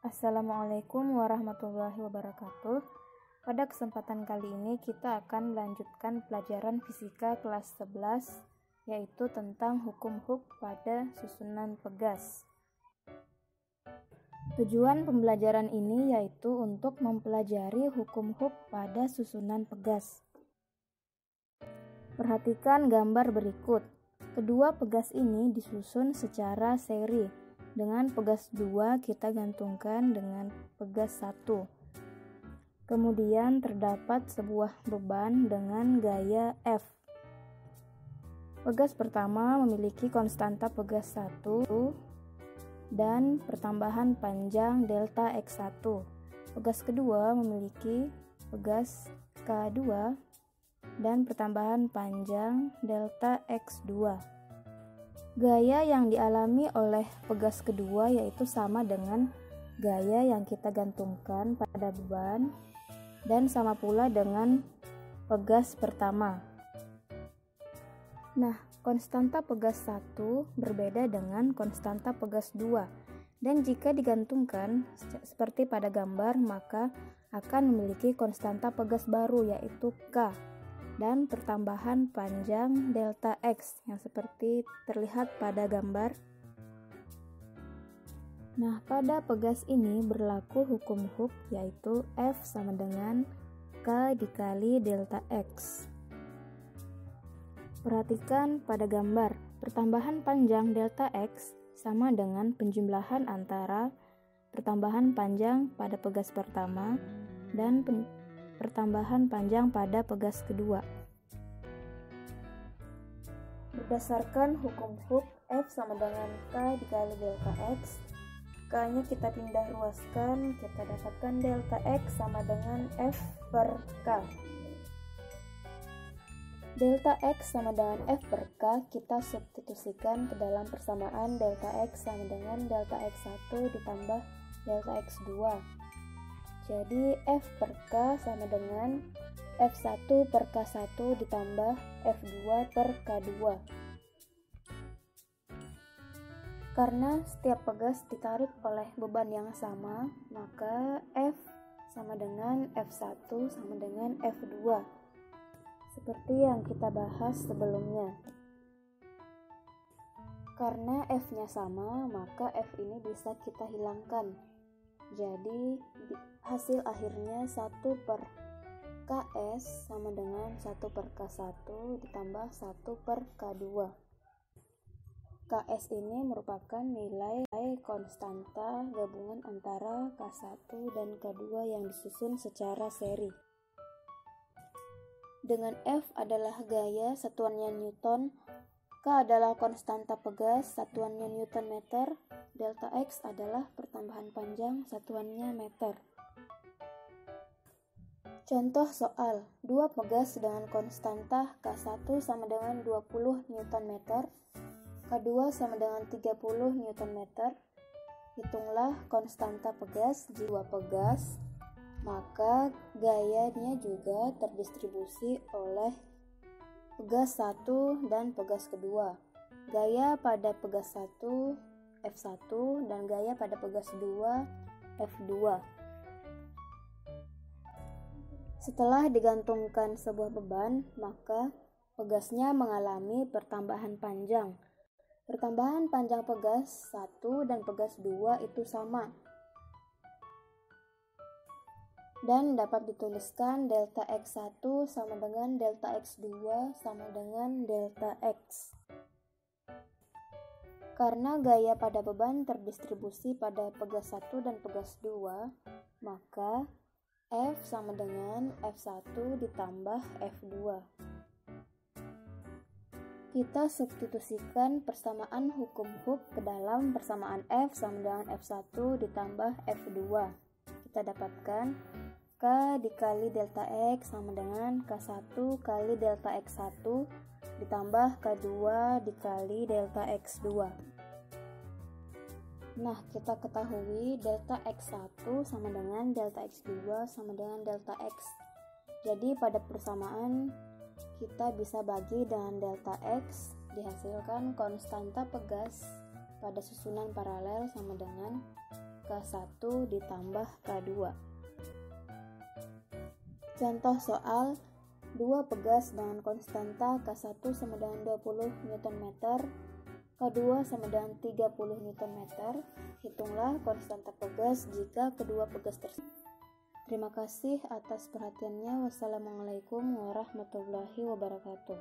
Assalamualaikum warahmatullahi wabarakatuh. Pada kesempatan kali ini kita akan melanjutkan pelajaran fisika kelas 11, yaitu tentang hukum-huk pada susunan pegas. Tujuan pembelajaran ini yaitu untuk mempelajari hukum-huk pada susunan pegas. Perhatikan gambar berikut. Kedua pegas ini disusun secara seri. Dengan pegas 2 kita gantungkan dengan pegas 1. Kemudian terdapat sebuah beban dengan gaya F. Pegas pertama memiliki konstanta pegas 1 dan pertambahan panjang delta X1. Pegas kedua memiliki pegas K2 dan pertambahan panjang delta X2. Gaya yang dialami oleh pegas kedua yaitu sama dengan gaya yang kita gantungkan pada beban dan sama pula dengan pegas pertama. Nah, konstanta pegas 1 berbeda dengan konstanta pegas 2 dan jika digantungkan seperti pada gambar maka akan memiliki konstanta pegas baru yaitu K dan pertambahan panjang delta X yang seperti terlihat pada gambar. Nah, pada pegas ini berlaku hukum Hooke yaitu F sama dengan K dikali delta X. Perhatikan pada gambar, pertambahan panjang delta X sama dengan penjumlahan antara pertambahan panjang pada pegas pertama dan pertambahan panjang pada pegas kedua. Berdasarkan hukum Hooke, F sama dengan K dikali delta X. K-nya kita pindah ruaskan, kita dapatkan delta X sama dengan F per K. Delta X sama dengan F per K kita substitusikan ke dalam persamaan delta X sama dengan delta X1 ditambah delta X2. Jadi F per K sama dengan F1 per K1 ditambah F2 per K2. Karena setiap pegas ditarik oleh beban yang sama, maka F sama dengan F1 sama dengan F2. Seperti yang kita bahas sebelumnya. Karena F-nya sama, maka F ini bisa kita hilangkan. Jadi hasil akhirnya 1 per KS sama dengan 1 per K1 ditambah 1 per K2. KS ini merupakan nilai konstanta gabungan antara K1 dan K2 yang disusun secara seri. Dengan F adalah gaya satuannya Newton, K adalah konstanta pegas satuannya Newton meter, delta X adalah pertambahan panjang satuannya meter. Contoh soal, dua pegas dengan konstanta K1 sama dengan 20 Newton meter, K2 sama dengan 30 Newton meter. Hitunglah konstanta pegas di dua pegas, maka gayanya juga terdistribusi oleh pegas 1 dan pegas kedua. Gaya pada pegas 1 F1 dan gaya pada pegas 2 F2. Setelah digantungkan sebuah beban, maka pegasnya mengalami pertambahan panjang. Pertambahan panjang pegas 1 dan pegas 2 itu sama. Dan dapat dituliskan delta X1 sama dengan delta X2 sama dengan delta X. Karena gaya pada beban terdistribusi pada pegas 1 dan pegas 2, maka F sama dengan F1 ditambah F2. Kita substitusikan persamaan hukum Hooke ke dalam persamaan F sama dengan F1 ditambah F2. Kita dapatkan K dikali delta X sama dengan K1 kali delta X1 ditambah K2 dikali delta X2. Nah, kita ketahui delta X1 sama dengan delta X2 sama dengan delta X. Jadi pada persamaan kita bisa bagi dengan delta X, dihasilkan konstanta pegas pada susunan paralel sama dengan K1 ditambah K2. Contoh soal, 2 pegas dengan konstanta K1 sama dengan 20 Nm, K2 sama dengan 30 Nm. Hitunglah konstanta pegas jika kedua pegas tersebut. Terima kasih atas perhatiannya. Wassalamualaikum warahmatullahi wabarakatuh.